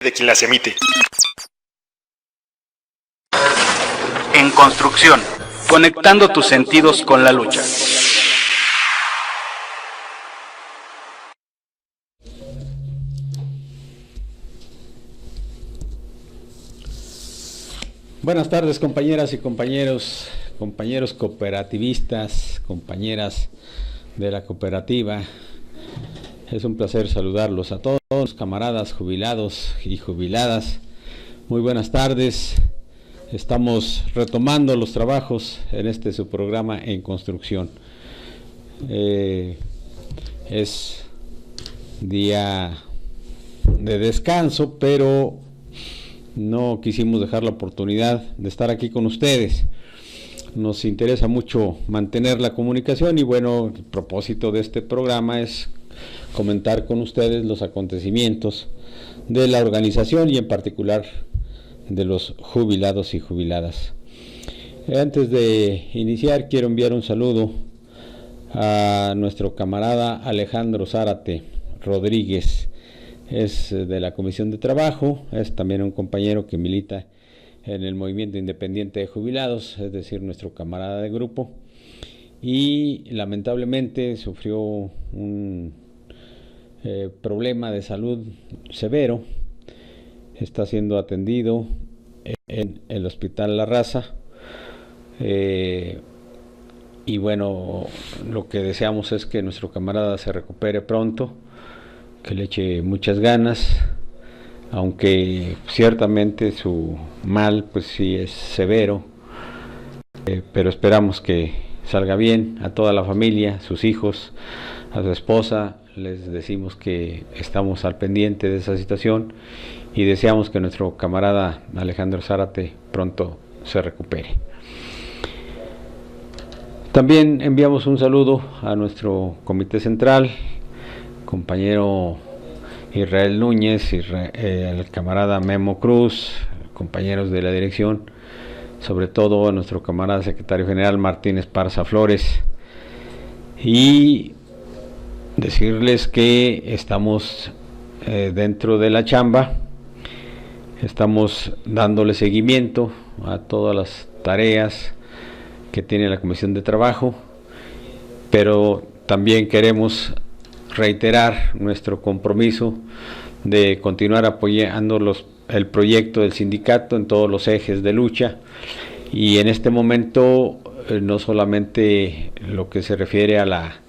de quien las emite. En construcción, conectando tus sentidos con la lucha. Buenas tardes, compañeras y compañeros cooperativistas, compañeras de la cooperativa. Es un placer saludarlos a todos los camaradas jubilados y jubiladas. Muy buenas tardes. Estamos retomando los trabajos en su programa En Construcción. Es día de descanso, pero no quisimos dejar la oportunidad de estar aquí con ustedes. Nos interesa mucho mantener la comunicación y bueno, el propósito de este programa es comentar con ustedes los acontecimientos de la organización y en particular de los jubilados y jubiladas. Antes de iniciar, quiero enviar un saludo a nuestro camarada Alejandro Zárate Rodríguez. Es de la Comisión de Trabajo, es también un compañero que milita en el Movimiento Independiente de Jubilados, es decir, nuestro camarada de grupo, y lamentablemente sufrió un problema de salud severo. Está siendo atendido en el Hospital La Raza, y bueno, lo que deseamos es que nuestro camarada se recupere pronto, que le eche muchas ganas, aunque ciertamente su mal pues sí es severo, pero esperamos que salga bien. A toda la familia, sus hijos, a su esposa, les decimos que estamos al pendiente de esa situación y deseamos que nuestro camarada Alejandro Zárate pronto se recupere. También enviamos un saludo a nuestro comité central, compañero Israel Núñez, el camarada Memo Cruz, compañeros de la dirección, sobre todo a nuestro camarada secretario general Martín Esparza Flores, y decirles que estamos dentro de la chamba, estamos dándole seguimiento a todas las tareas que tiene la Comisión de Trabajo, pero también queremos reiterar nuestro compromiso de continuar apoyando el proyecto del sindicato en todos los ejes de lucha, y en este momento no solamente lo que se refiere a la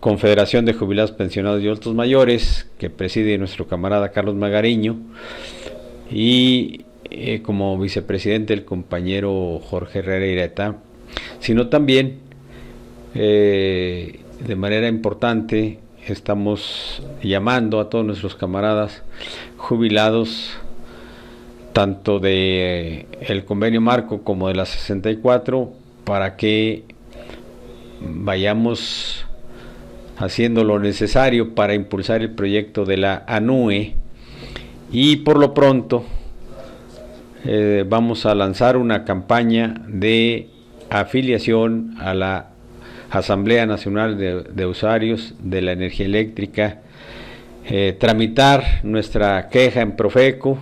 Confederación de Jubilados, Pensionados y Adultos Mayores, que preside nuestro camarada Carlos Magariño, y como vicepresidente el compañero Jorge Herrera Ireta, sino también de manera importante estamos llamando a todos nuestros camaradas jubilados, tanto de el convenio marco como de la 64, para que vayamos haciendo lo necesario para impulsar el proyecto de la ANUE, y por lo pronto vamos a lanzar una campaña de afiliación a la Asamblea Nacional de Usuarios de la Energía Eléctrica, tramitar nuestra queja en Profeco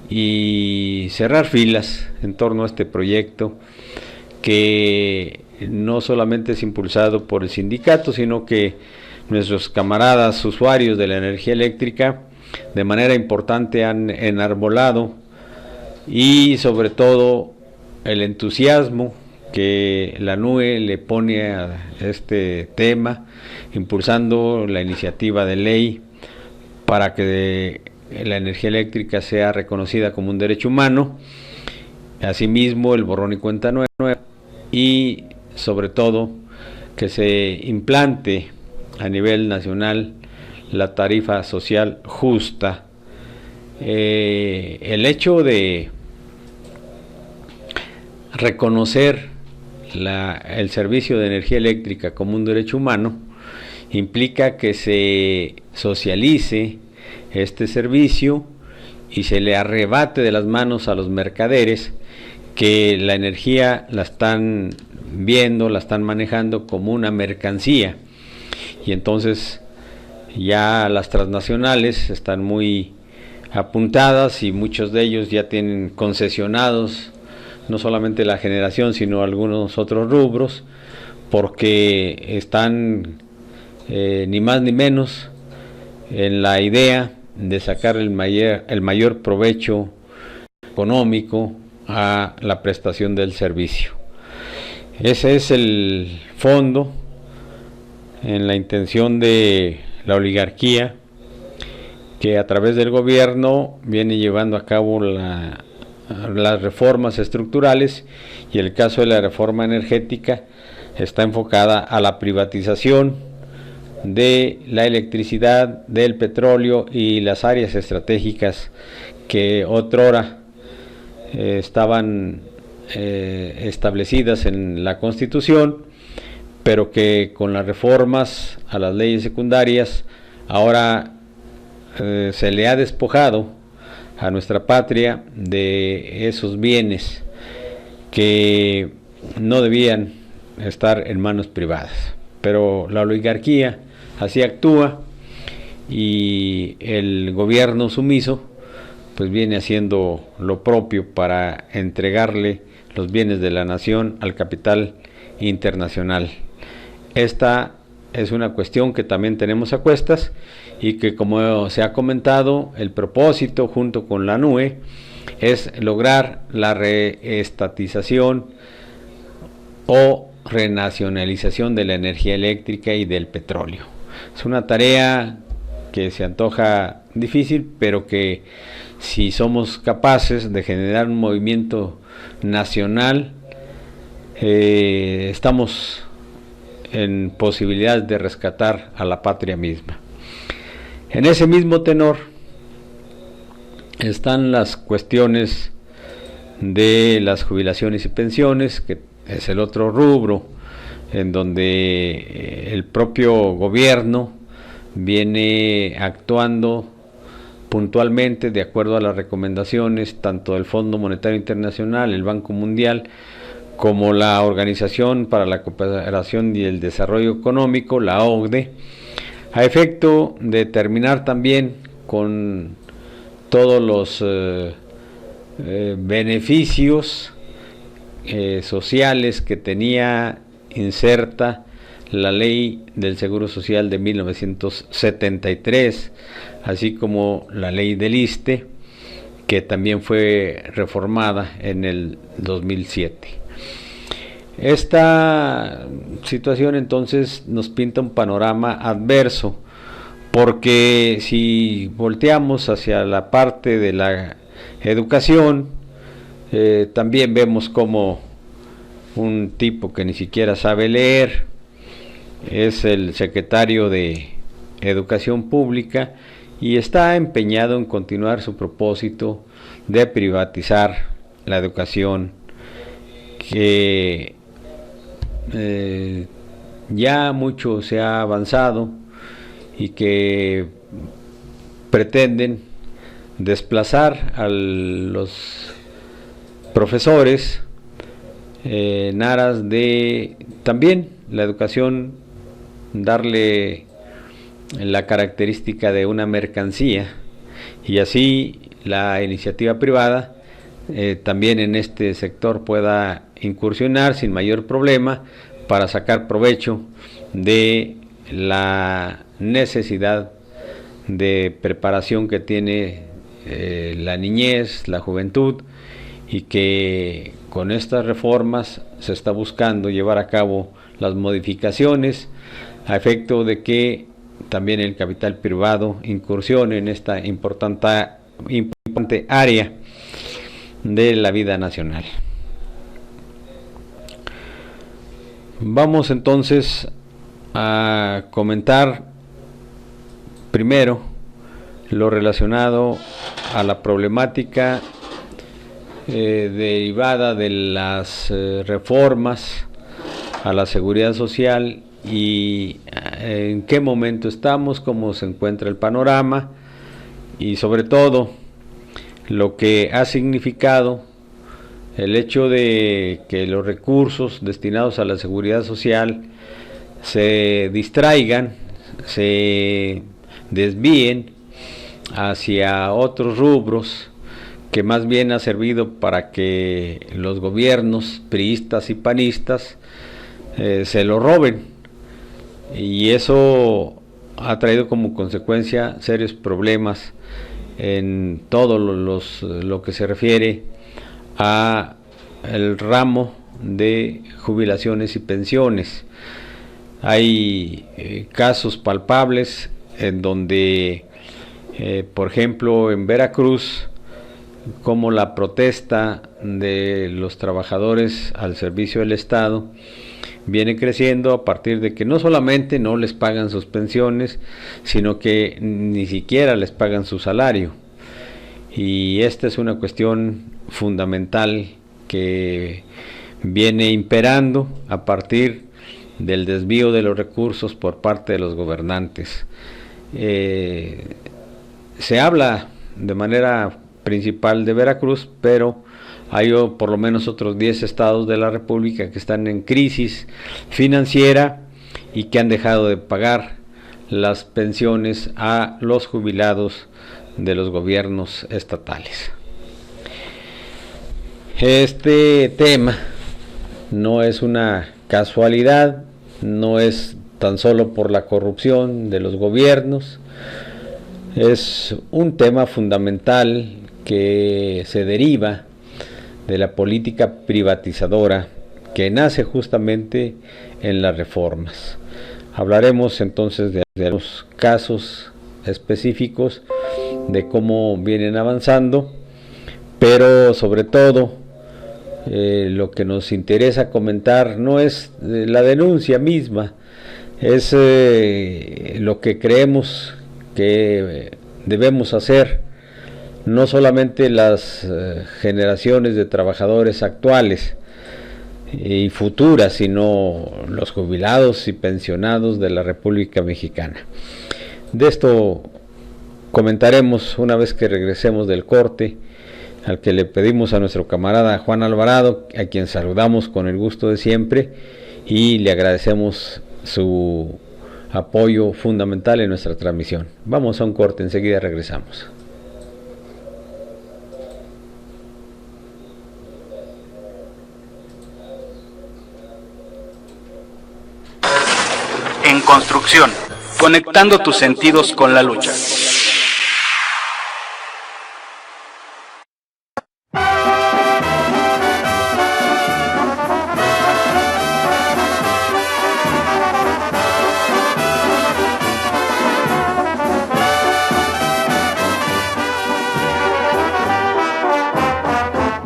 y cerrar filas en torno a este proyecto, que no solamente es impulsado por el sindicato, sino que nuestros camaradas usuarios de la energía eléctrica de manera importante han enarbolado, y sobre todo el entusiasmo que la NUE le pone a este tema, impulsando la iniciativa de ley para que la energía eléctrica sea reconocida como un derecho humano, asimismo el borrón y cuenta nueva, y sobre todo que se implante a nivel nacional la tarifa social justa. El hecho de reconocer el servicio de energía eléctrica como un derecho humano implica que se socialice este servicio y se le arrebate de las manos a los mercaderes que la energía la están viendo, la están manejando como una mercancía, y entonces ya las transnacionales están muy apuntadas y muchos de ellos ya tienen concesionados no solamente la generación sino algunos otros rubros, porque están ni más ni menos en la idea de sacar el mayor provecho económico a la prestación del servicio. Ese es el fondo en la intención de la oligarquía, que a través del gobierno viene llevando a cabo las reformas estructurales, y el caso de la reforma energética está enfocada a la privatización de la electricidad, del petróleo y las áreas estratégicas que otrora estaban establecidas en la Constitución, pero que con las reformas a las leyes secundarias ahora se le ha despojado a nuestra patria de esos bienes que no debían estar en manos privadas. Pero la oligarquía así actúa, y el gobierno sumiso pues viene haciendo lo propio para entregarle los bienes de la nación al capital internacional. Esta es una cuestión que también tenemos a cuestas, y que, como se ha comentado, el propósito junto con la NUE es lograr la reestatización o renacionalización de la energía eléctrica y del petróleo. Es una tarea que se antoja difícil, pero que si somos capaces de generar un movimiento nacional, estamos en posibilidad de rescatar a la patria misma. En ese mismo tenor están las cuestiones de las jubilaciones y pensiones, que es el otro rubro en donde el propio gobierno viene actuando puntualmente de acuerdo a las recomendaciones tanto del Fondo Monetario Internacional, el Banco Mundial, como la Organización para la Cooperación y el Desarrollo Económico, la OCDE, a efecto de terminar también con todos los beneficios sociales que tenía inserta la Ley del Seguro Social de 1973, así como la Ley del ISSSTE, que también fue reformada en el 2007. Esta situación entonces nos pinta un panorama adverso, porque si volteamos hacia la parte de la educación, también vemos como un tipo que ni siquiera sabe leer es el secretario de Educación Pública, y está empeñado en continuar su propósito de privatizar la educación, que ya mucho se ha avanzado y que pretenden desplazar a los profesores en aras de también la educación, darle la característica de una mercancía, y así la iniciativa privada también en este sector pueda incursionar sin mayor problema para sacar provecho de la necesidad de preparación que tiene la niñez, la juventud, y que con estas reformas se está buscando llevar a cabo las modificaciones a efecto de que también el capital privado incursione en esta importante área de la vida nacional. Vamos entonces a comentar primero lo relacionado a la problemática derivada de las reformas a la seguridad social, y en qué momento estamos, cómo se encuentra el panorama, y sobre todo lo que ha significado el hecho de que los recursos destinados a la seguridad social se distraigan, se desvíen hacia otros rubros que más bien ha servido para que los gobiernos priistas y panistas se lo roben, y eso ha traído como consecuencia serios problemas en todo lo que se refiere a el ramo de jubilaciones y pensiones. Hay casos palpables en donde, por ejemplo, en Veracruz, como la protesta de los trabajadores al servicio del Estado viene creciendo a partir de que no solamente no les pagan sus pensiones, sino que ni siquiera les pagan su salario. Y esta es una cuestión fundamental que viene imperando a partir del desvío de los recursos por parte de los gobernantes. Se habla de manera principal de Veracruz, pero hay por lo menos otros 10 estados de la República que están en crisis financiera y que han dejado de pagar las pensiones a los jubilados de los gobiernos estatales. Este tema no es una casualidad, no es tan solo por la corrupción de los gobiernos, es un tema fundamental que se deriva de la política privatizadora que nace justamente en las reformas. Hablaremos entonces de los casos específicos, de cómo vienen avanzando, pero sobre todo lo que nos interesa comentar no es la denuncia misma, es lo que creemos que debemos hacer, no solamente las generaciones de trabajadores actuales y futuras, sino los jubilados y pensionados de la República Mexicana. De esto comentaremos una vez que regresemos del corte, al que le pedimos a nuestro camarada Juan Alvarado, a quien saludamos con el gusto de siempre y le agradecemos su apoyo fundamental en nuestra transmisión. Vamos a un corte, enseguida regresamos. En construcción, conectando tus sentidos con la lucha.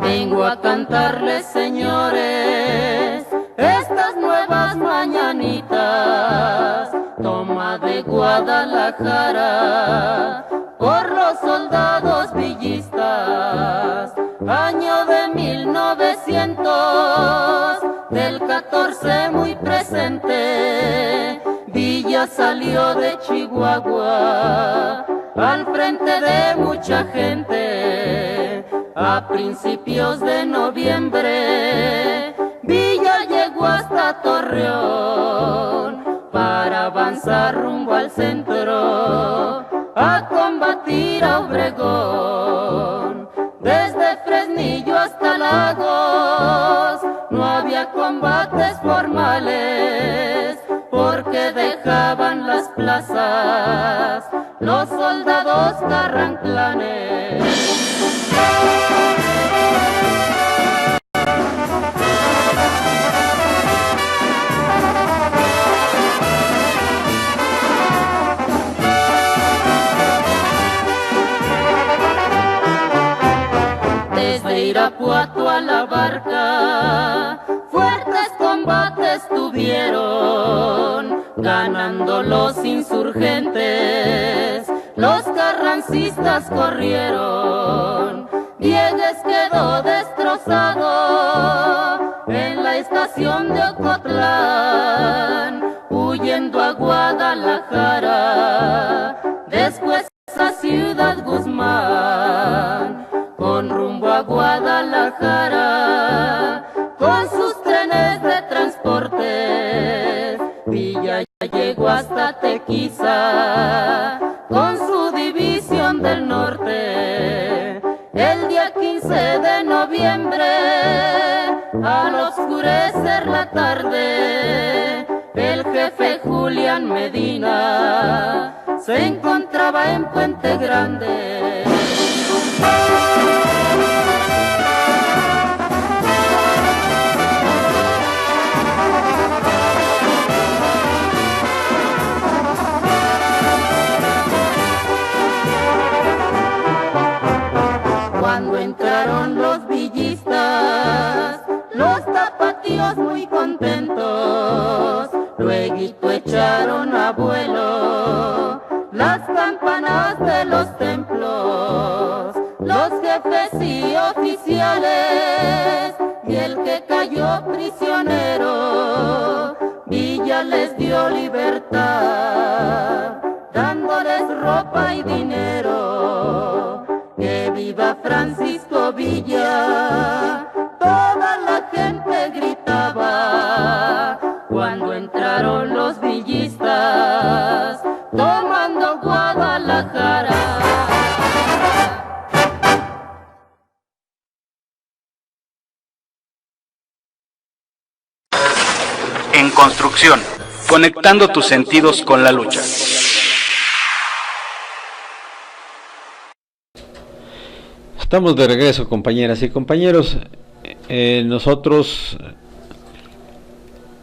Vengo a cantarles, señores, estas nuevas mañanitas, toma de Guadalajara, por los soldados villistas, año de 1900, del 14 muy presente, Villa salió de Chihuahua, al frente de mucha gente, a principios de noviembre, Villa llegó hasta Torreón, para avanzar rumbo al centro, a combatir a Obregón. Desde Fresnillo hasta Lagos, no había combates formales, porque dejaban las plazas los soldados carranclanes. Desde Irapuato a La Barca, fuertes combates tuvieron, ganando los insurgentes, los carrancistas corrieron. Diegues quedó destrozado en la estación de Ocotlán, huyendo a Guadalajara, después a Ciudad Guzmán, con rumbo a Guadalajara, con sus trenes de transporte. Villa llegó hasta Tequiza, con su división del el día 15 de noviembre, al oscurecer la tarde, el jefe Julián Medina se encontraba en Puente Grande. Cuando entraron los villistas, los tapatíos muy contentos, luego echaron a vuelo las campanas de los templos, los jefes y oficiales, y el que cayó prisionero, Villa les dio libertad, dándoles ropa y dinero. ¡Que viva Francisco Villa! Toda la gente gritaba cuando entraron los villistas tomando Guadalajara. En construcción, conectando tus sentidos con la lucha. Estamos de regreso, compañeras y compañeros. Nosotros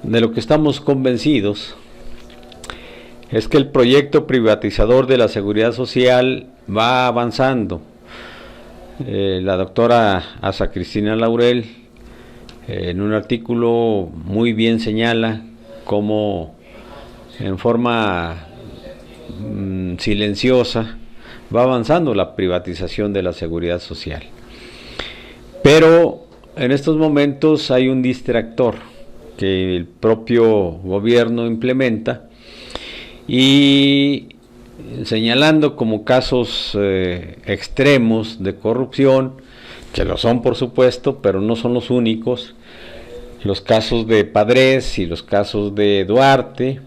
de lo que estamos convencidos es que el proyecto privatizador de la seguridad social va avanzando. La doctora Asa Cristina Laurel en un artículo muy bien señala cómo en forma silenciosa va avanzando la privatización de la seguridad social. Pero en estos momentos hay un distractor que el propio gobierno implementa y señalando como casos extremos de corrupción, que lo son por supuesto, pero no son los únicos, los casos de Padres y los casos de Duarte,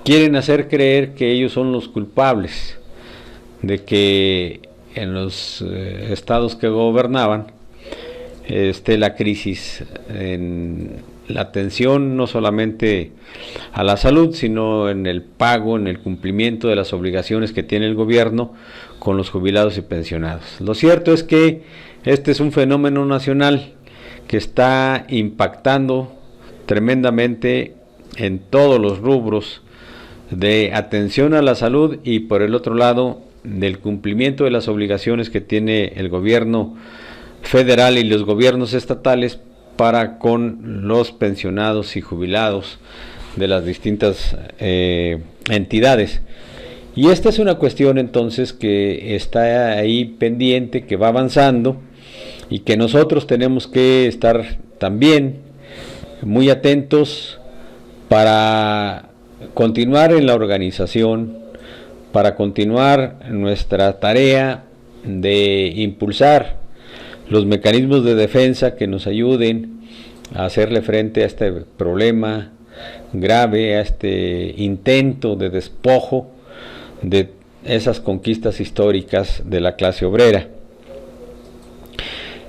quieren hacer creer que ellos son los culpables de que en los estados que gobernaban esté la crisis en la atención no solamente a la salud, sino en el pago, en el cumplimiento de las obligaciones que tiene el gobierno con los jubilados y pensionados. Lo cierto es que este es un fenómeno nacional que está impactando tremendamente en todos los rubros de atención a la salud y por el otro lado del cumplimiento de las obligaciones que tiene el gobierno federal y los gobiernos estatales para con los pensionados y jubilados de las distintas entidades. Y esta es una cuestión entonces que está ahí pendiente, que va avanzando y que nosotros tenemos que estar también muy atentos para continuar en la organización, para continuar nuestra tarea de impulsar los mecanismos de defensa que nos ayuden a hacerle frente a este problema grave, a este intento de despojo de esas conquistas históricas de la clase obrera.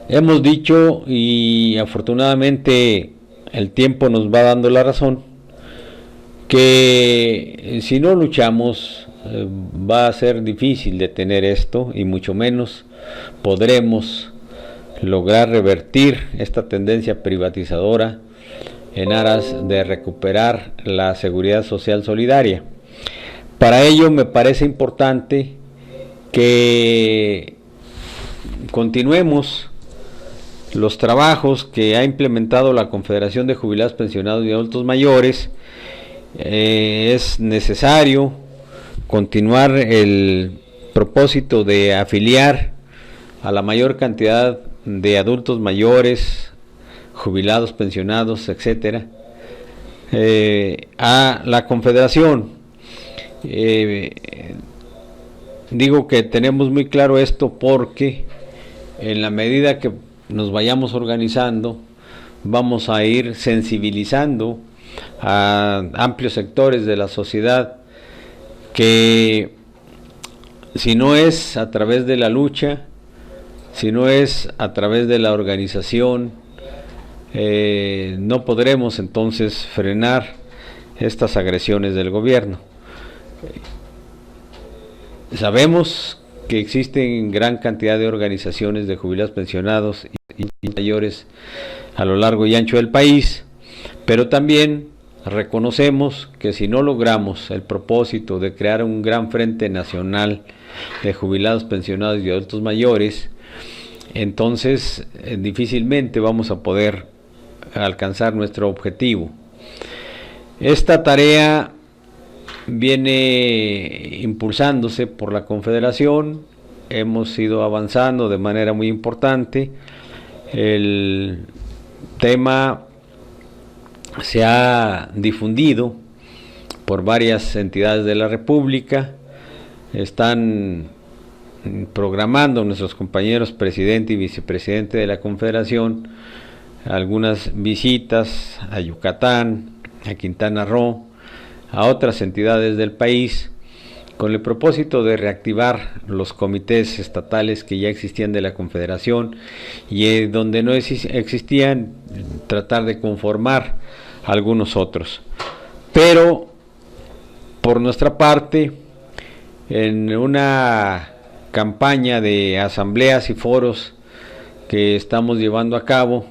Hemos dicho, y afortunadamente el tiempo nos va dando la razón, que si no luchamos va a ser difícil detener esto y mucho menos podremos lograr revertir esta tendencia privatizadora en aras de recuperar la seguridad social solidaria. Para ello me parece importante que continuemos los trabajos que ha implementado la Confederación de Jubilados, Pensionados y Adultos Mayores. Es necesario continuar el propósito de afiliar a la mayor cantidad de adultos mayores, jubilados, pensionados, etcétera, a la Confederación. Digo que tenemos muy claro esto porque en la medida que nos vayamos organizando, vamos a ir sensibilizando a amplios sectores de la sociedad que si no es a través de la lucha, si no es a través de la organización, no podremos entonces frenar estas agresiones del gobierno. Sabemos que existen gran cantidad de organizaciones de jubilados, pensionados y mayores a lo largo y ancho del país, pero también reconocemos que si no logramos el propósito de crear un gran frente nacional de jubilados, pensionados y adultos mayores, entonces difícilmente vamos a poder alcanzar nuestro objetivo. Esta tarea viene impulsándose por la Confederación, hemos ido avanzando de manera muy importante. El tema se ha difundido por varias entidades de la República, están programando nuestros compañeros presidente y vicepresidente de la Confederación algunas visitas a Yucatán, a Quintana Roo, a otras entidades del país, con el propósito de reactivar los comités estatales que ya existían de la Confederación y donde no existían, tratar de conformar algunos otros. Pero por nuestra parte, en una campaña de asambleas y foros que estamos llevando a cabo,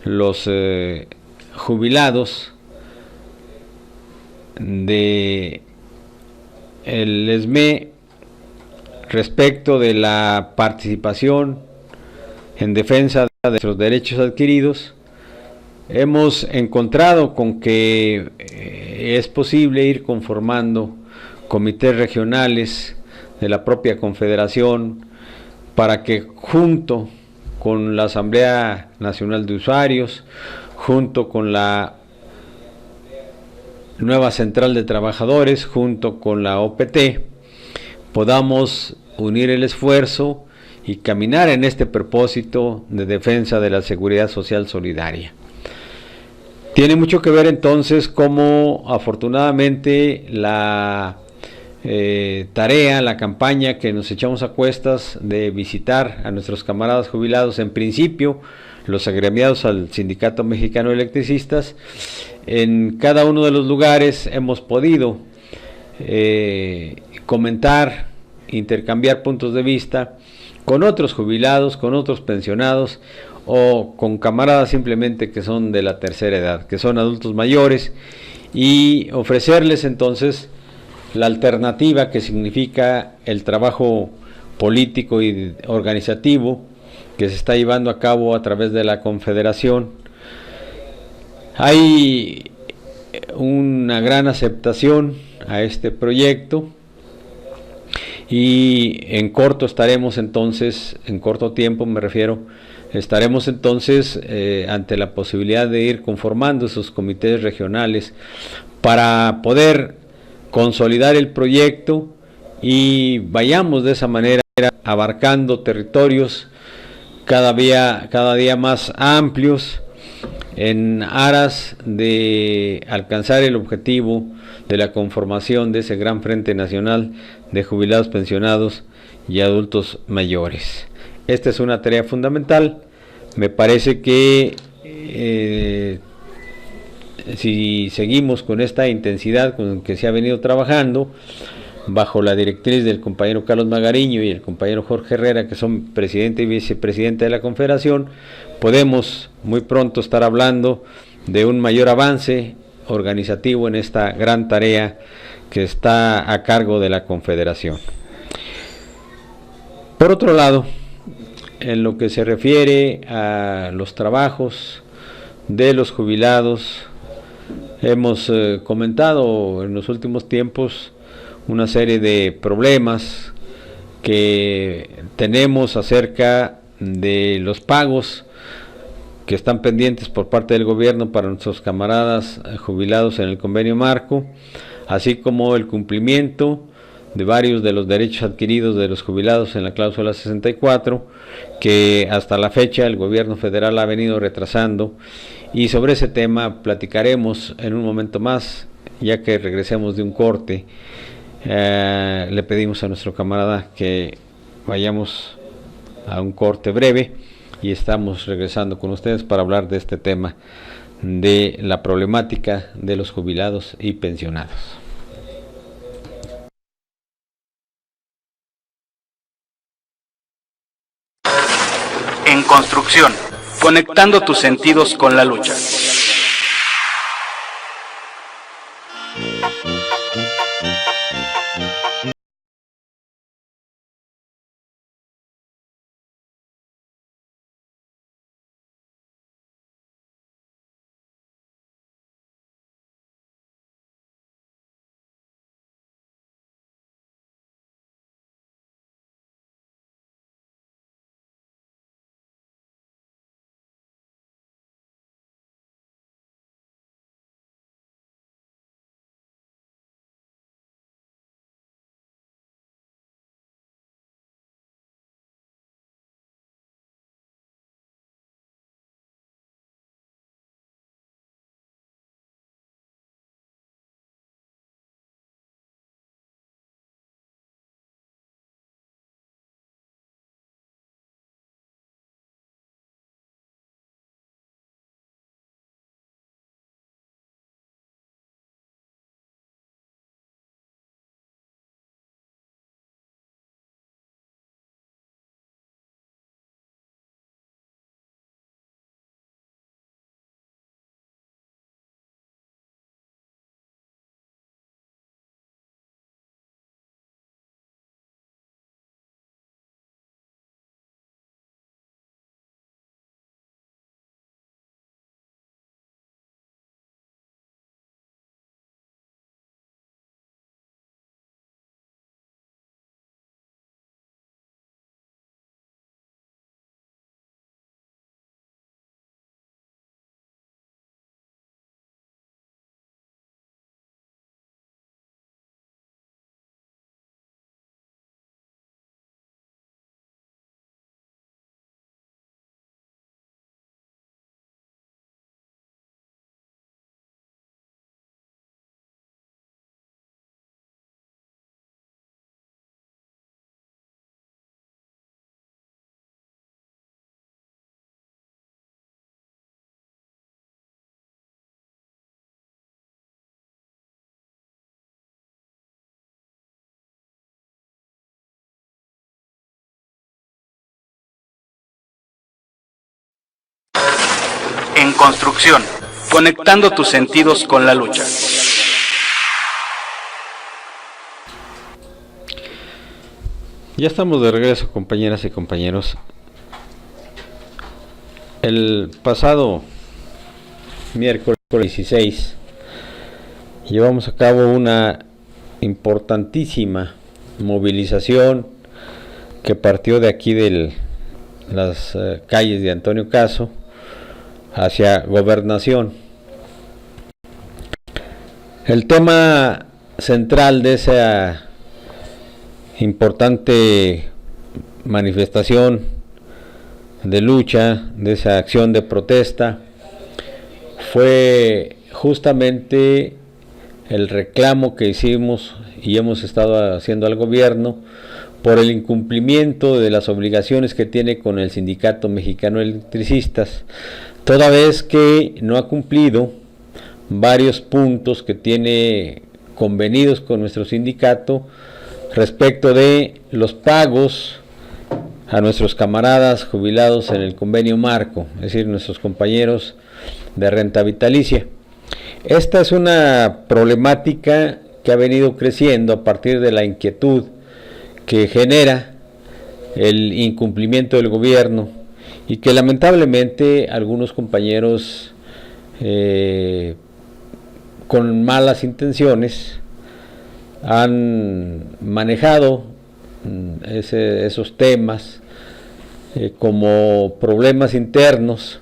los jubilados de el ESME respecto de la participación en defensa de nuestros derechos adquiridos, hemos encontrado con que es posible ir conformando comités regionales de la propia Confederación para que junto con la Asamblea Nacional de Usuarios, junto con la nueva Central de Trabajadores, junto con la OPT, podamos unir el esfuerzo y caminar en este propósito de defensa de la seguridad social solidaria. Tiene mucho que ver entonces cómo afortunadamente la tarea, la campaña que nos echamos a cuestas de visitar a nuestros camaradas jubilados, en principio los agremiados al Sindicato Mexicano de Electricistas, en cada uno de los lugares hemos podido comentar, intercambiar puntos de vista con otros jubilados, con otros pensionados o con camaradas simplemente que son de la tercera edad, que son adultos mayores, y ofrecerles entonces la alternativa que significa el trabajo político y organizativo que se está llevando a cabo a través de la Confederación. Hay una gran aceptación a este proyecto y en corto estaremos entonces, en corto tiempo me refiero, estaremos entonces ante la posibilidad de ir conformando esos comités regionales para poder consolidar el proyecto y vayamos de esa manera abarcando territorios cada día más amplios en aras de alcanzar el objetivo de la conformación de ese gran Frente Nacional de Jubilados, Pensionados y Adultos Mayores. Esta es una tarea fundamental. Me parece que si seguimos con esta intensidad con que se ha venido trabajando, bajo la directriz del compañero Carlos Magariño y el compañero Jorge Herrera, que son presidente y vicepresidente de la Confederación, podemos muy pronto estar hablando de un mayor avance organizativo en esta gran tarea que está a cargo de la Confederación. Por otro lado, en lo que se refiere a los trabajos de los jubilados, hemos comentado en los últimos tiempos una serie de problemas que tenemos acerca de los pagos que están pendientes por parte del gobierno para nuestros camaradas jubilados en el convenio marco, así como el cumplimiento de varios de los derechos adquiridos de los jubilados en la cláusula 64, que hasta la fecha el gobierno federal ha venido retrasando, y sobre ese tema platicaremos en un momento más, ya que regresemos de un corte. Le pedimos a nuestro camarada que vayamos a un corte breve y estamos regresando con ustedes para hablar de este tema de la problemática de los jubilados y pensionados. En construcción, conectando tus sentidos con la lucha. En construcción, conectando tus sentidos con la lucha. Ya estamos de regreso, compañeras y compañeros. El pasado miércoles 16 llevamos a cabo una importantísima movilización que partió de aquí de las calles de Antonio Caso hacia Gobernación. El tema central de esa importante manifestación de lucha, de esa acción de protesta, fue justamente el reclamo que hicimos y hemos estado haciendo al gobierno por el incumplimiento de las obligaciones que tiene con el Sindicato Mexicano de Electricistas, toda vez que no ha cumplido varios puntos que tiene convenidos con nuestro sindicato respecto de los pagos a nuestros camaradas jubilados en el convenio marco, es decir, nuestros compañeros de renta vitalicia. Esta es una problemática que ha venido creciendo a partir de la inquietud que genera el incumplimiento del gobierno y que lamentablemente algunos compañeros con malas intenciones han manejado esos temas como problemas internos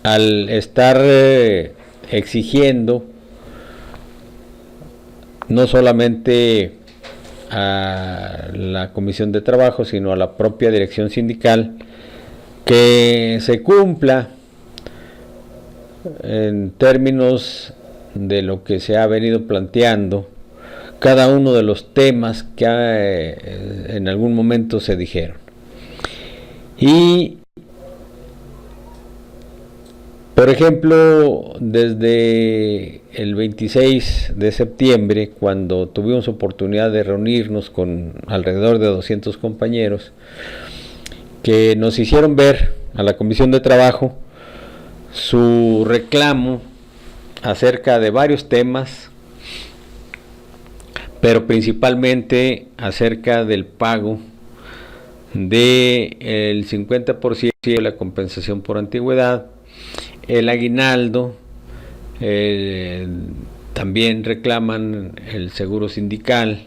al estar exigiendo no solamente a la Comisión de Trabajo, sino a la propia dirección sindical, que se cumpla en términos de lo que se ha venido planteando cada uno de los temas que en algún momento se dijeron. Y, por ejemplo, desde el 26 de septiembre, cuando tuvimos oportunidad de reunirnos con alrededor de 200 compañeros, que nos hicieron ver a la Comisión de Trabajo su reclamo acerca de varios temas, pero principalmente acerca del pago del 50% de la compensación por antigüedad, el aguinaldo, también reclaman el seguro sindical,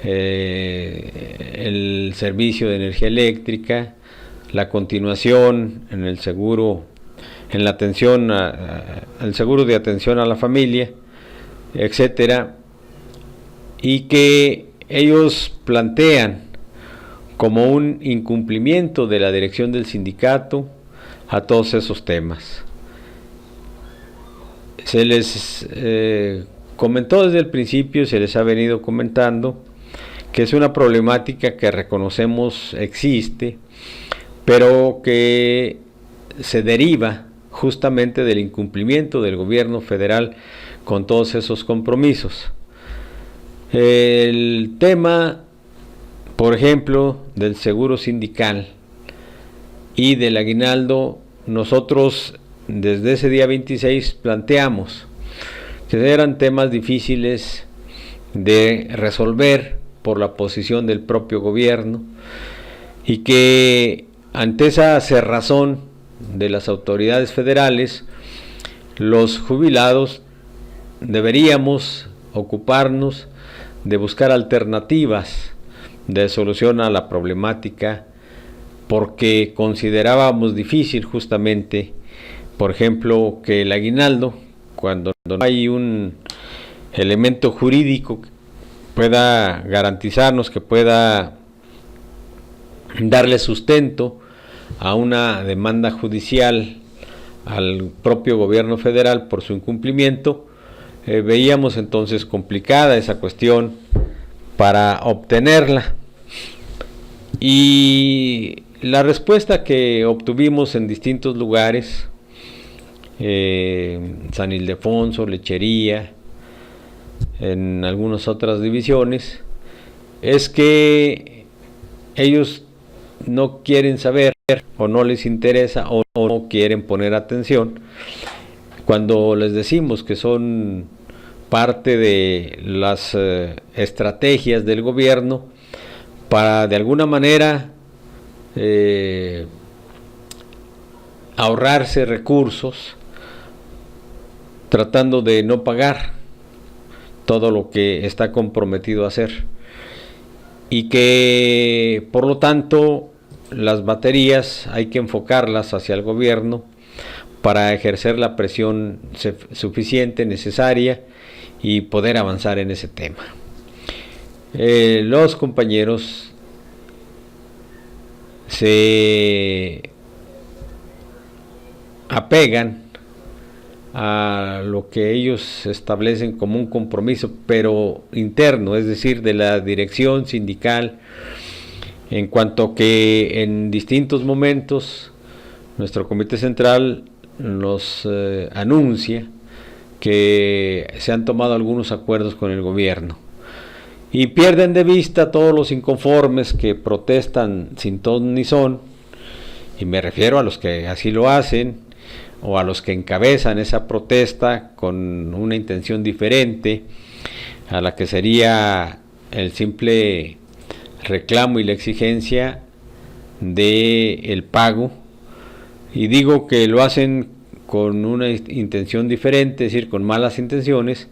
el servicio de energía eléctrica, la continuación en el seguro, en la atención, el seguro de atención a la familia, etcétera, y que ellos plantean como un incumplimiento de la dirección del sindicato a todos esos temas. Se les comentó desde el principio, se les ha venido comentando que es una problemática que reconocemos existe, pero que se deriva justamente del incumplimiento del gobierno federal con todos esos compromisos. El tema, por ejemplo, del seguro sindical y del aguinaldo, nosotros desde ese día 26 planteamos que eran temas difíciles de resolver por la posición del propio gobierno y que ante esa cerrazón de las autoridades federales, los jubilados deberíamos ocuparnos de buscar alternativas de solución a la problemática, porque considerábamos difícil justamente, por ejemplo, que el aguinaldo, cuando no hay un elemento jurídico que pueda garantizarnos, que pueda darle sustento a una demanda judicial al propio gobierno federal por su incumplimiento, veíamos entonces complicada esa cuestión para obtenerla. Y la respuesta que obtuvimos en distintos lugares, San Ildefonso, Lechería, en algunas otras divisiones, es que ellos no quieren saber o no les interesa o no quieren poner atención cuando les decimos que son parte de las estrategias del gobierno para de alguna manera ahorrarse recursos, tratando de no pagar todo lo que está comprometido a hacer, y que por lo tanto las baterías hay que enfocarlas hacia el gobierno para ejercer la presión suficiente, necesaria, y poder avanzar en ese tema. Los compañeros se apegan a lo que ellos establecen como un compromiso, pero interno, es decir, de la dirección sindical, en cuanto que en distintos momentos nuestro comité central nos anuncia que se han tomado algunos acuerdos con el gobierno y pierden de vista todos los inconformes que protestan sin ton ni son, y me refiero a los que así lo hacen o a los que encabezan esa protesta con una intención diferente a la que sería el simple reclamo y la exigencia de el pago. Y digo que lo hacen con una intención diferente, es decir, con malas intenciones,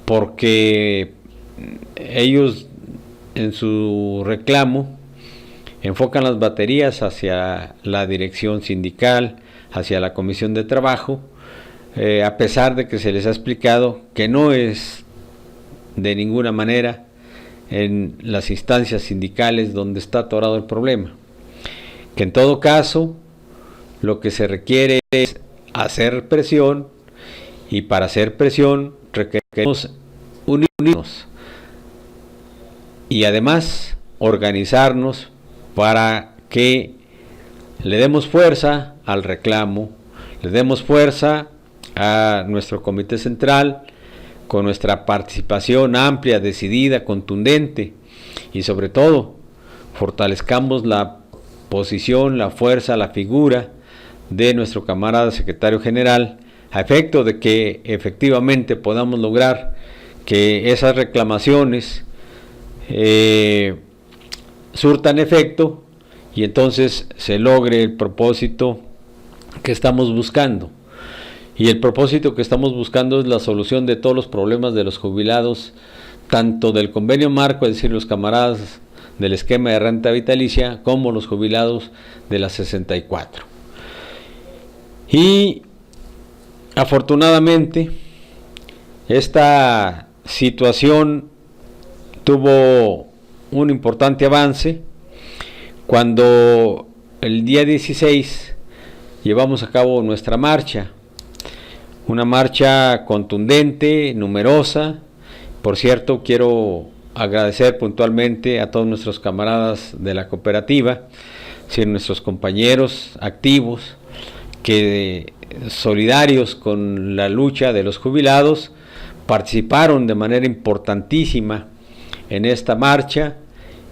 porque ellos en su reclamo enfocan las baterías hacia la dirección sindical, hacia la Comisión de Trabajo, a pesar de que se les ha explicado que no es de ninguna manera en las instancias sindicales donde está atorado el problema, que en todo caso lo que se requiere es hacer presión, y para hacer presión requerimos unirnos y además organizarnos para que le demos fuerza al reclamo, le demos fuerza a nuestro comité central con nuestra participación amplia, decidida, contundente, y sobre todo fortalezcamos la posición, la fuerza, la figura de nuestro camarada secretario general, a efecto de que efectivamente podamos lograr que esas reclamaciones surtan efecto y entonces se logre el propósito que estamos buscando. Y el propósito que estamos buscando es la solución de todos los problemas de los jubilados, tanto del convenio marco, es decir, los camaradas del esquema de renta vitalicia, como los jubilados de la 64. Y afortunadamente esta situación tuvo un importante avance cuando el día 16 llevamos a cabo nuestra marcha, una marcha contundente, numerosa. Por cierto, quiero agradecer puntualmente a todos nuestros camaradas de la cooperativa, nuestros compañeros activos, que solidarios con la lucha de los jubilados, participaron de manera importantísima en esta marcha,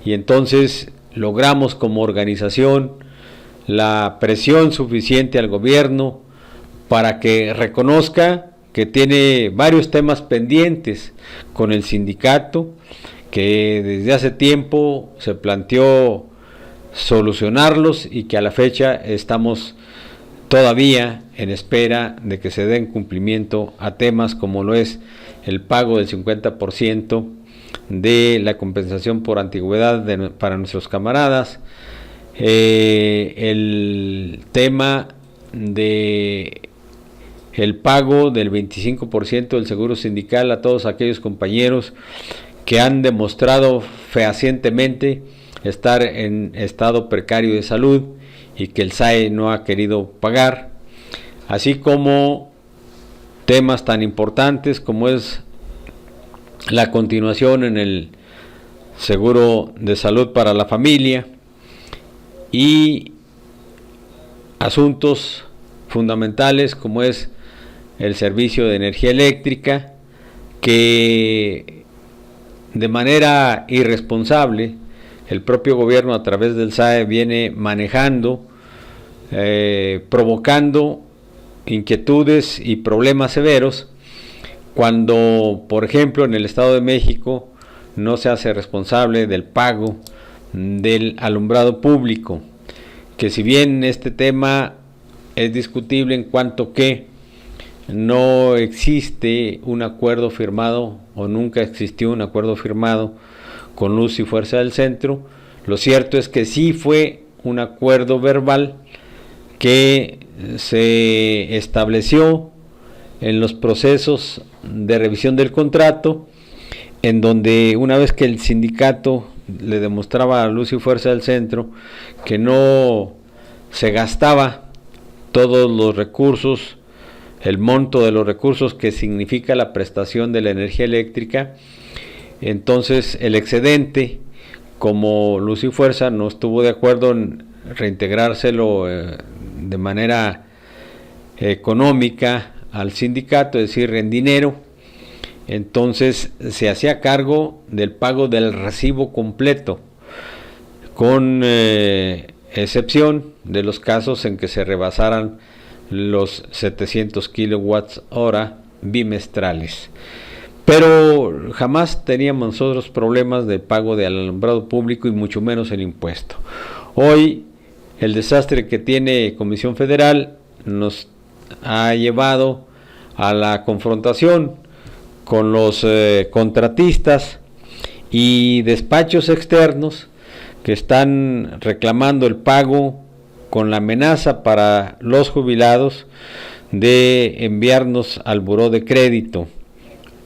y entonces logramos como organización la presión suficiente al gobierno para que reconozca que tiene varios temas pendientes con el sindicato, que desde hace tiempo se planteó solucionarlos y que a la fecha estamos todavía en espera de que se den cumplimiento a temas como lo es el pago del 50% de la compensación por antigüedad para nuestros camaradas, el tema de el pago del 25% del seguro sindical a todos aquellos compañeros que han demostrado fehacientemente estar en estado precario de salud y que el SAE no ha querido pagar, así como temas tan importantes como es la continuación en el seguro de salud para la familia y asuntos fundamentales como es el servicio de energía eléctrica, que de manera irresponsable el propio gobierno a través del SAE viene manejando, provocando inquietudes y problemas severos, cuando por ejemplo en el Estado de México no se hace responsable del pago del alumbrado público, que si bien este tema es discutible en cuanto que no existe un acuerdo firmado o nunca existió un acuerdo firmado con Luz y Fuerza del Centro, lo cierto es que sí fue un acuerdo verbal que se estableció en los procesos de revisión del contrato, en donde una vez que el sindicato le demostraba a Luz y Fuerza del Centro que no se gastaba todos los recursos, el monto de los recursos que significa la prestación de la energía eléctrica, entonces el excedente, como Luz y Fuerza no estuvo de acuerdo en reintegrárselo de manera económica al sindicato, es decir, en dinero, entonces se hacía cargo del pago del recibo completo, con excepción de los casos en que se rebasaran los 700 kilowatts hora bimestrales. Pero jamás teníamos nosotros problemas de pago del alumbrado público y mucho menos el impuesto. Hoy el desastre que tiene Comisión Federal nos ha llevado a la confrontación con los contratistas y despachos externos que están reclamando el pago con la amenaza para los jubilados de enviarnos al buró de crédito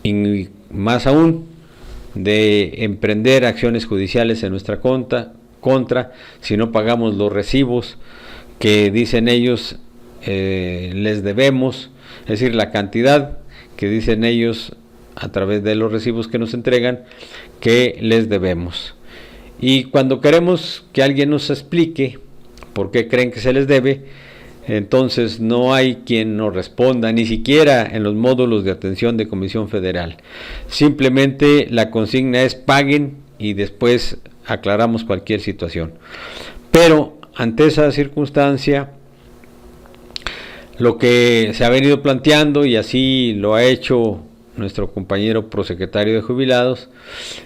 y más aún de emprender acciones judiciales en nuestra contra si no pagamos los recibos que dicen ellos les debemos, es decir, la cantidad que dicen ellos a través de los recibos que nos entregan que les debemos. Y cuando queremos que alguien nos explique por qué creen que se les debe, entonces no hay quien nos responda, ni siquiera en los módulos de atención de Comisión Federal. Simplemente la consigna es paguen y después aclaramos cualquier situación. Pero ante esa circunstancia, lo que se ha venido planteando, y así lo ha hecho nuestro compañero prosecretario de Jubilados,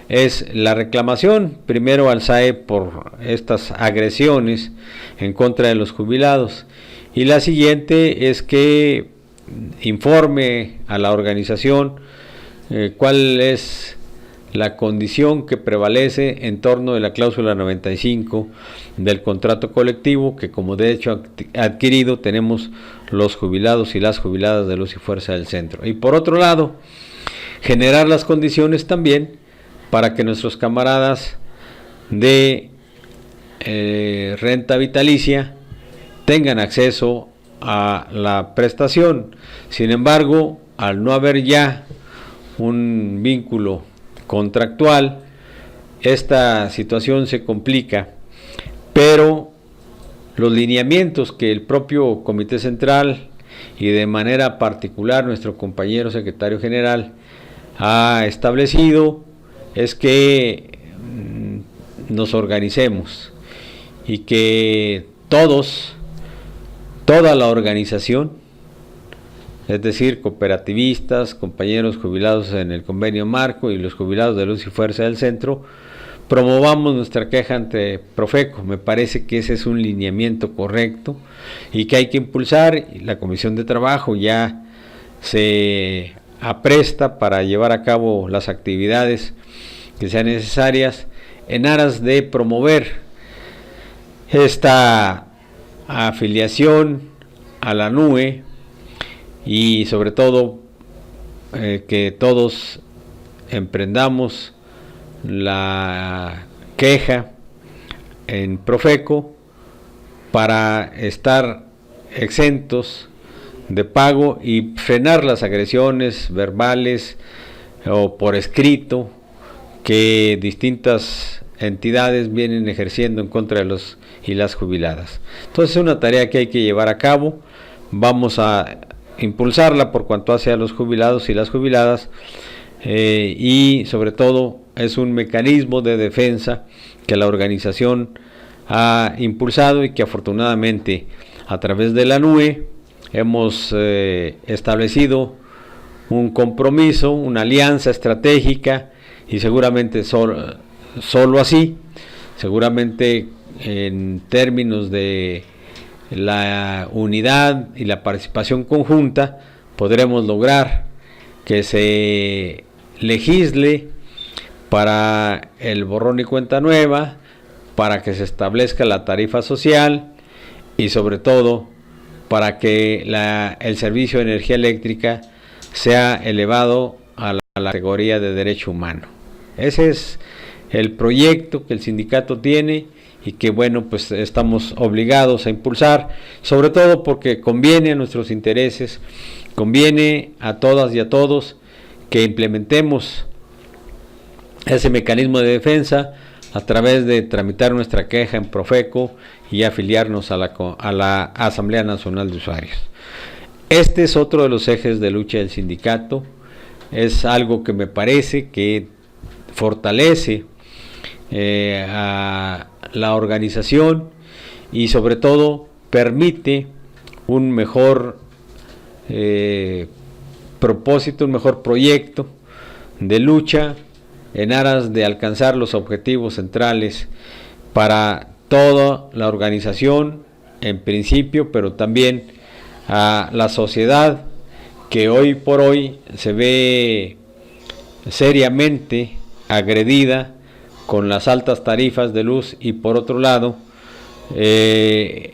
es la reclamación primero al SAE por estas agresiones en contra de los jubilados, y la siguiente es que informe a la organización cuál es la condición que prevalece en torno de la cláusula 95 del contrato colectivo que como derecho adquirido tenemos los jubilados y las jubiladas de Luz y Fuerza del Centro. Y por otro lado, generar las condiciones también para que nuestros camaradas de renta vitalicia tengan acceso a la prestación. Sin embargo, al no haber ya un vínculo contractual, esta situación se complica, pero los lineamientos que el propio Comité Central y de manera particular nuestro compañero secretario general ha establecido es que nos organicemos y que toda la organización, es decir, cooperativistas, compañeros jubilados en el convenio marco y los jubilados de Luz y Fuerza del Centro, promovamos nuestra queja ante Profeco. Me parece que ese es un lineamiento correcto y que hay que impulsar. La Comisión de Trabajo ya se apresta para llevar a cabo las actividades que sean necesarias en aras de promover esta afiliación a la NUE y sobre todo que todos emprendamos la queja en Profeco para estar exentos de pago y frenar las agresiones verbales o por escrito que distintas entidades vienen ejerciendo en contra de los y las jubiladas. Entonces es una tarea que hay que llevar a cabo. Vamos a impulsarla por cuanto hace a los jubilados y las jubiladas y sobre todo es un mecanismo de defensa que la organización ha impulsado y que afortunadamente a través de la NUE hemos establecido un compromiso, una alianza estratégica y seguramente solo así, seguramente en términos de la unidad y la participación conjunta podremos lograr que se legisle para el borrón y cuenta nueva, para que se establezca la tarifa social y sobre todo para que el servicio de energía eléctrica sea elevado a la categoría de derecho humano. Ese es el proyecto que el sindicato tiene y que bueno, pues estamos obligados a impulsar, sobre todo porque conviene a nuestros intereses, conviene a todas y a todos que implementemos ese mecanismo de defensa a través de tramitar nuestra queja en Profeco y afiliarnos a la Asamblea Nacional de Usuarios. Este es otro de los ejes de lucha del sindicato, es algo que me parece que fortalece a la organización y sobre todo permite un mejor propósito, un mejor proyecto de lucha en aras de alcanzar los objetivos centrales para toda la organización en principio, pero también a la sociedad que hoy por hoy se ve seriamente agredida con las altas tarifas de luz y por otro lado en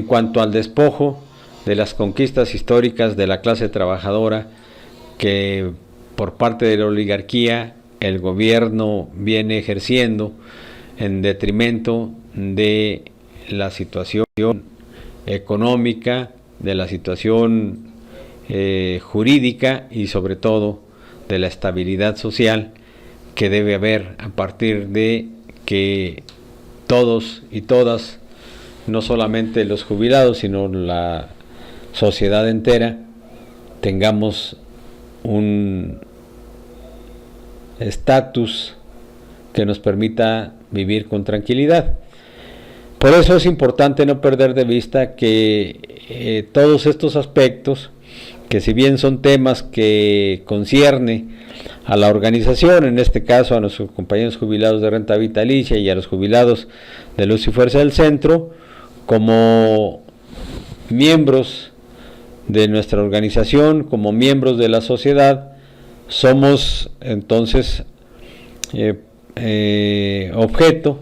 cuanto al despojo de las conquistas históricas de la clase trabajadora que por parte de la oligarquía el gobierno viene ejerciendo en detrimento de la situación económica, de la situación jurídica y sobre todo de la estabilidad social que debe haber a partir de que todos y todas, no solamente los jubilados, sino la sociedad entera, tengamos un estatus que nos permita vivir con tranquilidad. Por eso es importante no perder de vista que todos estos aspectos, que si bien son temas que concierne a la organización, en este caso a nuestros compañeros jubilados de renta vitalicia y a los jubilados de Luz y Fuerza del Centro, como miembros de nuestra organización, como miembros de la sociedad, somos entonces objeto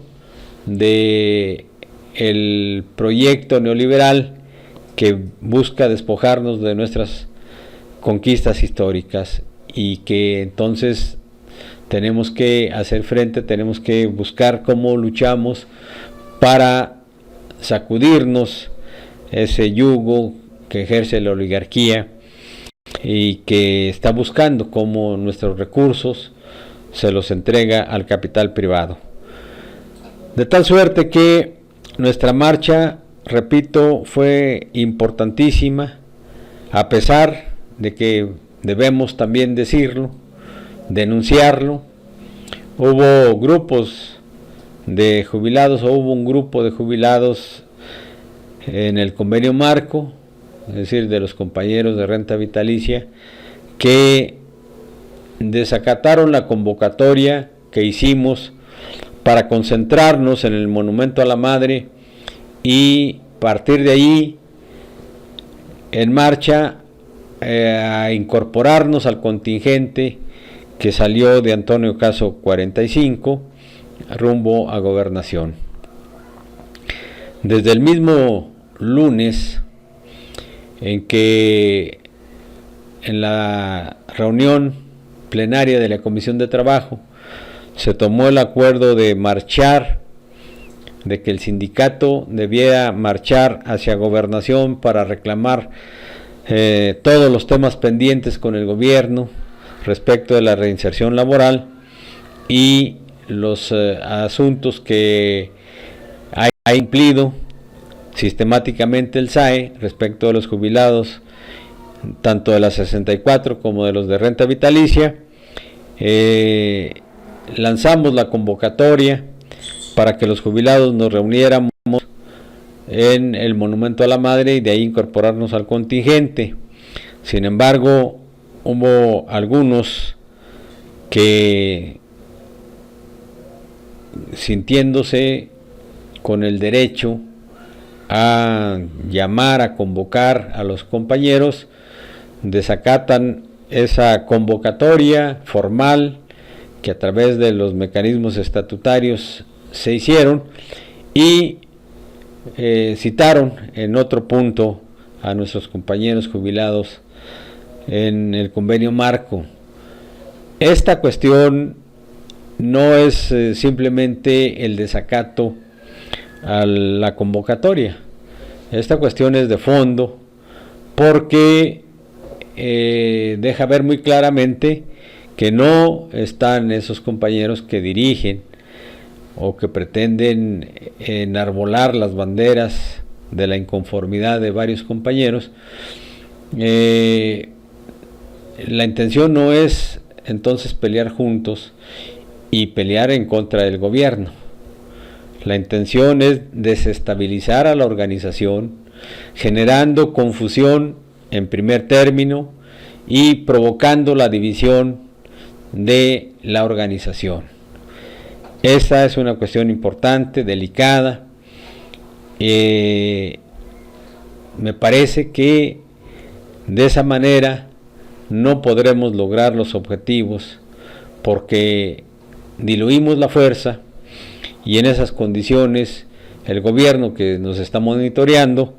de el proyecto neoliberal que busca despojarnos de nuestras conquistas históricas, y que entonces tenemos que hacer frente, tenemos que buscar cómo luchamos para sacudirnos ese yugo que ejerce la oligarquía y que está buscando cómo nuestros recursos se los entrega al capital privado. De tal suerte que nuestra marcha, repito, fue importantísima, a pesar de que debemos también decirlo, denunciarlo. Hubo grupos de jubilados, o hubo un grupo de jubilados en el convenio marco, es decir, de los compañeros de renta vitalicia, que desacataron la convocatoria que hicimos para concentrarnos en el Monumento a la Madre y partir de ahí en marcha a incorporarnos al contingente que salió de Antonio Caso 45 rumbo a Gobernación. Desde el mismo lunes en que en la reunión plenaria de la Comisión de Trabajo se tomó el acuerdo de marchar, de que el sindicato debiera marchar hacia Gobernación para reclamar todos los temas pendientes con el gobierno respecto de la reinserción laboral y los asuntos que ha incumplido sistemáticamente el SAE respecto de los jubilados, tanto de la 64 como de los de renta vitalicia. Lanzamos la convocatoria para que los jubilados nos reuniéramos en el Monumento a la Madre y de ahí incorporarnos al contingente. Sin embargo, hubo algunos que, sintiéndose con el derecho a llamar, a convocar a los compañeros, desacatan esa convocatoria formal que a través de los mecanismos estatutarios se hicieron y citaron en otro punto a nuestros compañeros jubilados en el convenio marco. Esta cuestión no es simplemente el desacato a la convocatoria. Esta cuestión es de fondo porque deja ver muy claramente que no están esos compañeros que dirigen o que pretenden enarbolar las banderas de la inconformidad de varios compañeros. La intención no es entonces pelear juntos y pelear en contra del gobierno. La intención es desestabilizar a la organización, generando confusión en primer término y provocando la división de la organización. Esta es una cuestión importante, delicada. Me parece que de esa manera no podremos lograr los objetivos porque diluimos la fuerza y en esas condiciones el gobierno que nos está monitoreando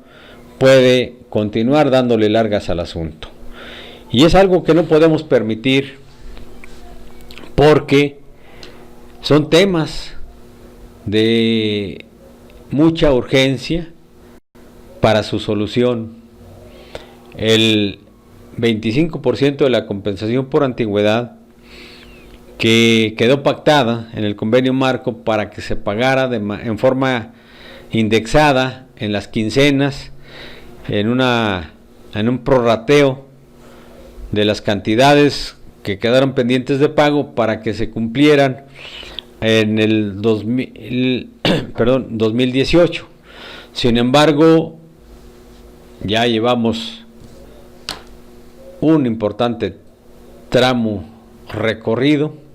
puede continuar dándole largas al asunto. Y es algo que no podemos permitir porque son temas de mucha urgencia para su solución. El 25% de la compensación por antigüedad que quedó pactada en el convenio marco para que se pagara en forma indexada en las quincenas, en un prorrateo de las cantidades que quedaron pendientes de pago para que se cumplieran en el 2018. Sin embargo, ya llevamos un importante tramo recorrido,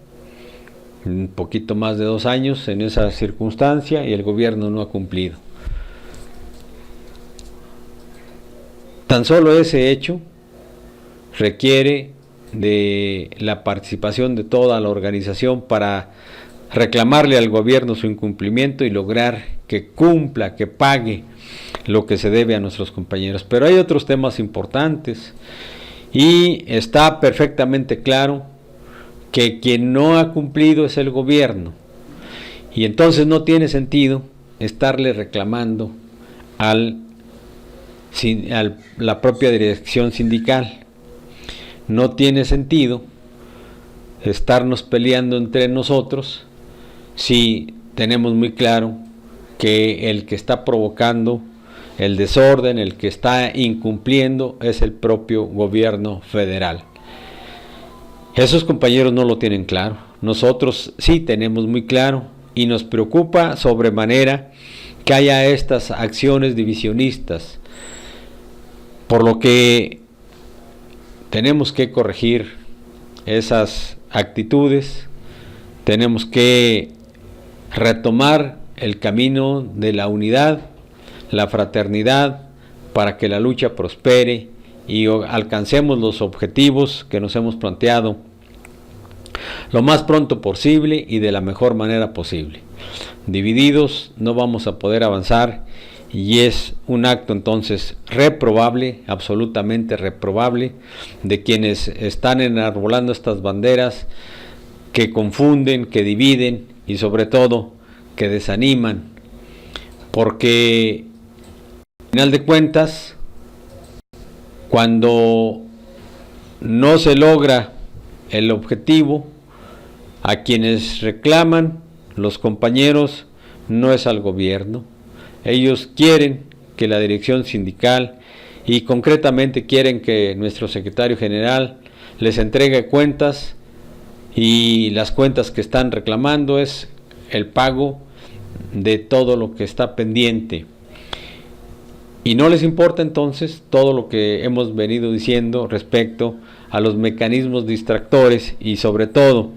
un poquito más de 2 años en esa circunstancia, y el gobierno no ha cumplido. Tan solo ese hecho requiere de la participación de toda la organización para reclamarle al gobierno su incumplimiento y lograr que cumpla, que pague lo que se debe a nuestros compañeros. Pero hay otros temas importantes y está perfectamente claro que quien no ha cumplido es el gobierno, y entonces no tiene sentido estarle reclamando a la propia dirección sindical. No tiene sentido estarnos peleando entre nosotros si tenemos muy claro que el que está provocando el desorden, el que está incumpliendo, es el propio gobierno federal. Esos compañeros no lo tienen claro. Nosotros sí tenemos muy claro, y nos preocupa sobremanera que haya estas acciones divisionistas, por lo que tenemos que corregir esas actitudes, tenemos que retomar el camino de la unidad, la fraternidad, para que la lucha prospere y alcancemos los objetivos que nos hemos planteado lo más pronto posible y de la mejor manera posible. Divididos no vamos a poder avanzar, y es un acto entonces reprobable, absolutamente reprobable, de quienes están enarbolando estas banderas que confunden, que dividen y sobre todo que desaniman, porque al final de cuentas, cuando no se logra el objetivo, a quienes reclaman los compañeros no es al gobierno. Ellos quieren que la dirección sindical, y concretamente quieren que nuestro secretario general les entregue cuentas, y las cuentas que están reclamando es el pago de todo lo que está pendiente. Y no les importa entonces todo lo que hemos venido diciendo respecto a los mecanismos distractores y sobre todo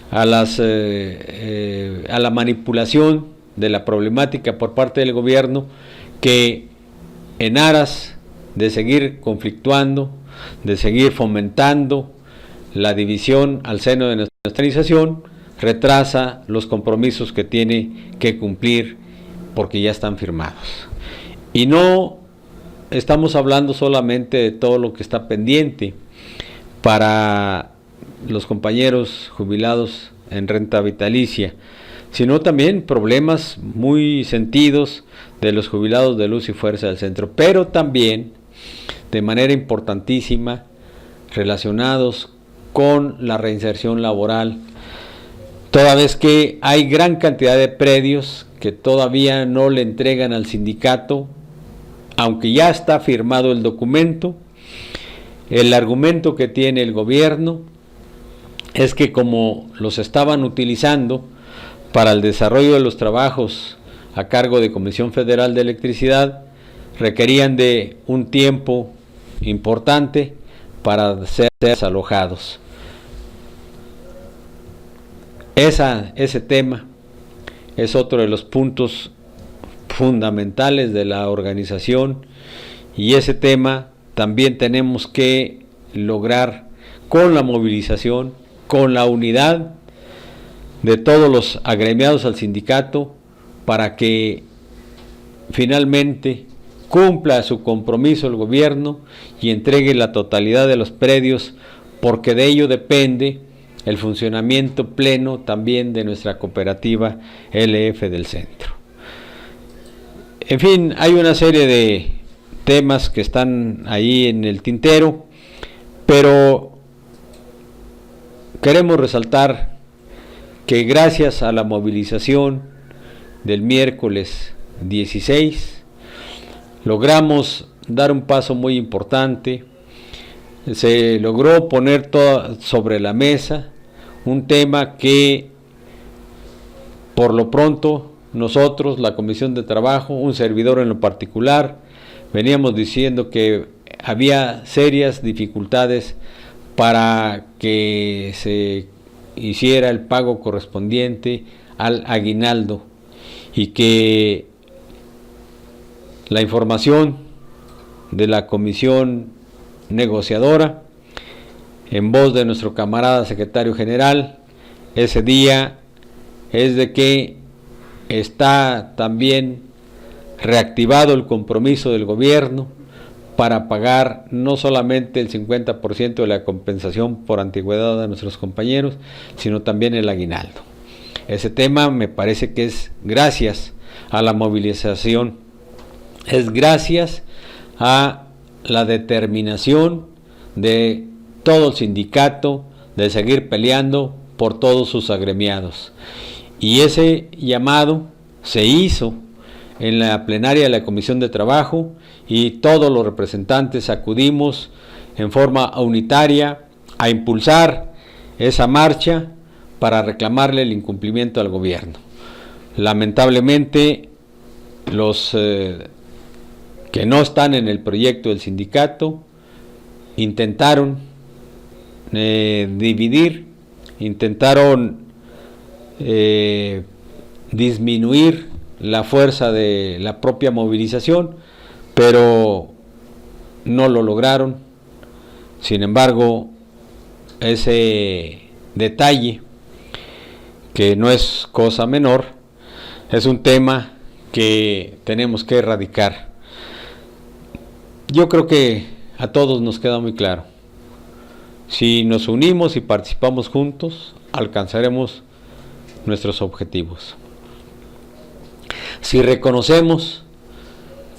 a la manipulación de la problemática por parte del gobierno, que en aras de seguir conflictuando, de seguir fomentando la división al seno de nuestra organización, retrasa los compromisos que tiene que cumplir porque ya están firmados. Y no estamos hablando solamente de todo lo que está pendiente para los compañeros jubilados en renta vitalicia, sino también problemas muy sentidos de los jubilados de Luz y Fuerza del Centro, pero también de manera importantísima relacionados con la reinserción laboral, toda vez que hay gran cantidad de predios que todavía no le entregan al sindicato, aunque ya está firmado el documento. El argumento que tiene el gobierno es que como los estaban utilizando para el desarrollo de los trabajos a cargo de Comisión Federal de Electricidad, requerían de un tiempo importante para ser desalojados. Ese tema es otro de los puntos fundamentales de la organización, y ese tema también tenemos que lograr con la movilización, con la unidad de todos los agremiados al sindicato, para que finalmente cumpla su compromiso el gobierno y entregue la totalidad de los predios, porque de ello depende el funcionamiento pleno también de nuestra cooperativa LF del Centro. En fin, hay una serie de temas que están ahí en el tintero, pero queremos resaltar que gracias a la movilización del miércoles 16 logramos dar un paso muy importante. Se logró poner todo sobre la mesa un tema que por lo pronto nosotros, la Comisión de Trabajo, un servidor en lo particular, veníamos diciendo que había serias dificultades para que se hiciera el pago correspondiente al aguinaldo y que la información de la comisión negociadora, en voz de nuestro camarada secretario general, ese día es de que está también reactivado el compromiso del gobierno para pagar no solamente el 50% de la compensación por antigüedad de nuestros compañeros, sino también el aguinaldo. Ese tema me parece que es gracias a la movilización, es gracias a la determinación de todo el sindicato de seguir peleando por todos sus agremiados. Y ese llamado se hizo en la plenaria de la Comisión de Trabajo y todos los representantes acudimos en forma unitaria a impulsar esa marcha para reclamarle el incumplimiento al gobierno. Lamentablemente, los que no están en el proyecto del sindicato intentaron dividir, intentaron disminuir la fuerza de la propia movilización, pero no lo lograron. Sin embargo, ese detalle, que no es cosa menor, es un tema que tenemos que erradicar. Yo creo que a todos nos queda muy claro: si nos unimos y participamos juntos, alcanzaremos nuestros objetivos. Si reconocemos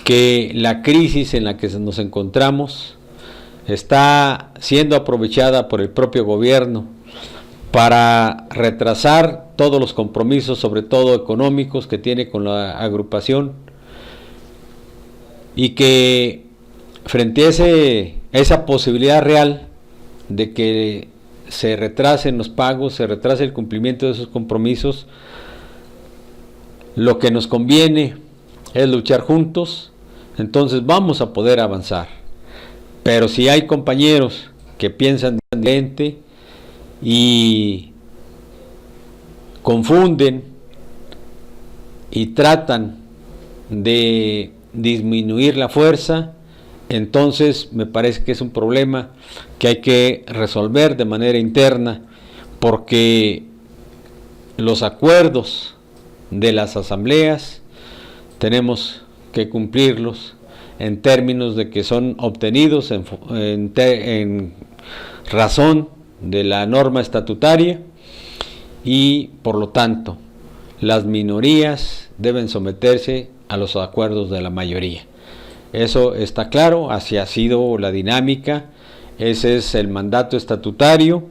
que la crisis en la que nos encontramos está siendo aprovechada por el propio gobierno para retrasar todos los compromisos, sobre todo económicos, que tiene con la agrupación, y que frente a esa posibilidad real de que se retrasen los pagos, se retrase el cumplimiento de esos compromisos, lo que nos conviene es luchar juntos, entonces vamos a poder avanzar. Pero si hay compañeros que piensan diferente y confunden y tratan de disminuir la fuerza, entonces me parece que es un problema que hay que resolver de manera interna, porque los acuerdos de las asambleas tenemos que cumplirlos en términos de que son obtenidos en razón de la norma estatutaria, y por lo tanto las minorías deben someterse a los acuerdos de la mayoría. Eso está claro, así ha sido la dinámica, ese es el mandato estatutario,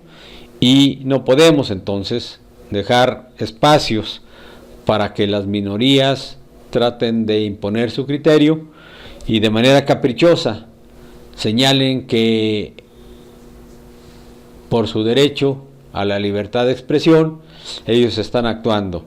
y no podemos entonces dejar espacios para que las minorías traten de imponer su criterio y de manera caprichosa señalen que por su derecho a la libertad de expresión ellos están actuando.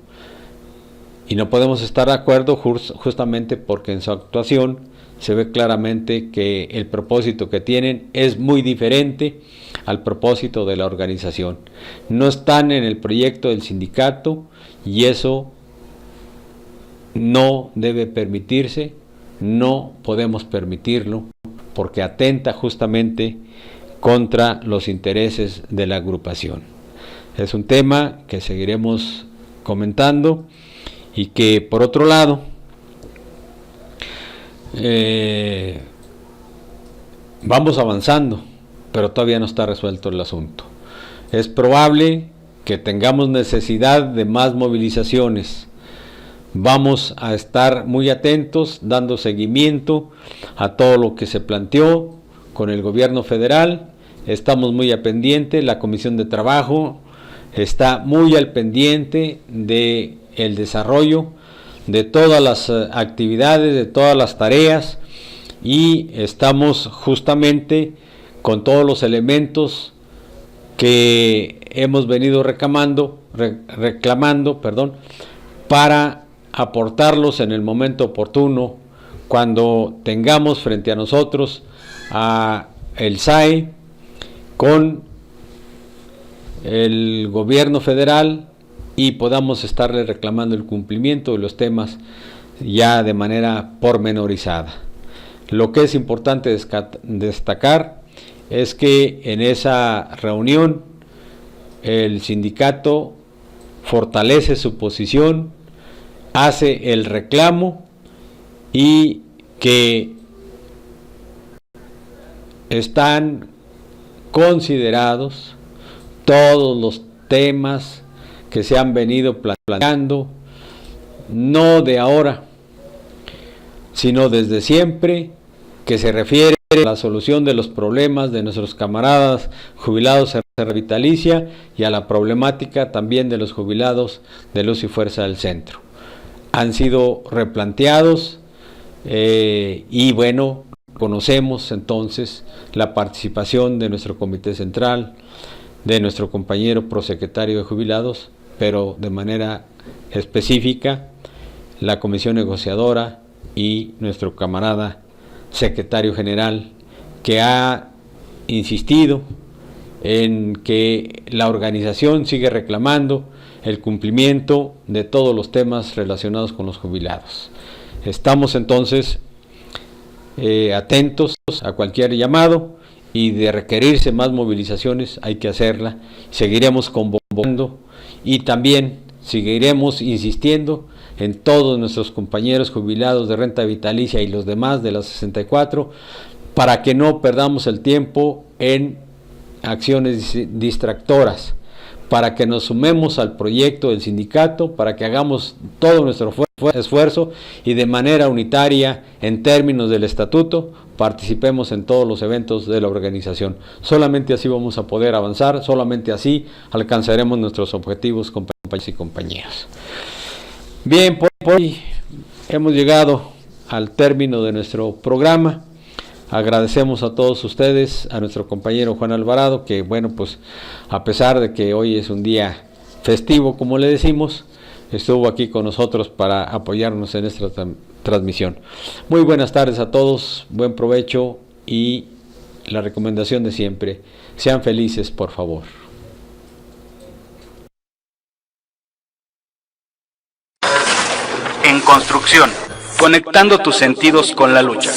Y no podemos estar de acuerdo justamente porque en su actuación se ve claramente que el propósito que tienen es muy diferente al propósito de la organización. No están en el proyecto del sindicato y eso no debe permitirse, no podemos permitirlo, porque atenta justamente contra los intereses de la agrupación. Es un tema que seguiremos comentando y que, por otro lado, vamos avanzando, pero todavía no está resuelto el asunto. Es probable que tengamos necesidad de más movilizaciones. Vamos a estar muy atentos, dando seguimiento a todo lo que se planteó con el gobierno federal. Estamos muy a pendiente, la Comisión de Trabajo está muy al pendiente de el desarrollo de todas las actividades, de todas las tareas, y estamos justamente con todos los elementos que hemos venido reclamando, para aportarlos en el momento oportuno, cuando tengamos frente a nosotros a el SAE con el gobierno federal y podamos estarle reclamando el cumplimiento de los temas ya de manera pormenorizada. Lo que es importante destacar es que en esa reunión el sindicato fortalece su posición, hace el reclamo, y que están considerados todos los temas que se han venido planteando, no de ahora, sino desde siempre, que se refiere a la solución de los problemas de nuestros camaradas jubilados en la vitalicia y a la problemática también de los jubilados de Luz y Fuerza del Centro. Han sido replanteados y bueno, conocemos entonces la participación de nuestro comité central, de nuestro compañero prosecretario de jubilados, pero de manera específica la comisión negociadora y nuestro camarada secretario general, que ha insistido en que la organización sigue reclamando el cumplimiento de todos los temas relacionados con los jubilados. Estamos entonces atentos a cualquier llamado, y de requerirse más movilizaciones hay que hacerla. Seguiremos convocando y también seguiremos insistiendo en todos nuestros compañeros jubilados de renta vitalicia y los demás de las 64, para que no perdamos el tiempo en acciones distractoras, para que nos sumemos al proyecto del sindicato, para que hagamos todo nuestro esfuerzo y de manera unitaria en términos del estatuto participemos en todos los eventos de la organización. Solamente así vamos a poder avanzar, solamente así alcanzaremos nuestros objetivos, compañeros y compañeras. Bien, por hoy hemos llegado al término de nuestro programa. Agradecemos a todos ustedes, a nuestro compañero Juan Alvarado, que bueno, pues a pesar de que hoy es un día festivo, como le decimos, estuvo aquí con nosotros para apoyarnos en esta transmisión. Muy buenas tardes a todos, buen provecho, y la recomendación de siempre: sean felices, por favor. En construcción, conectando tus sentidos con la lucha.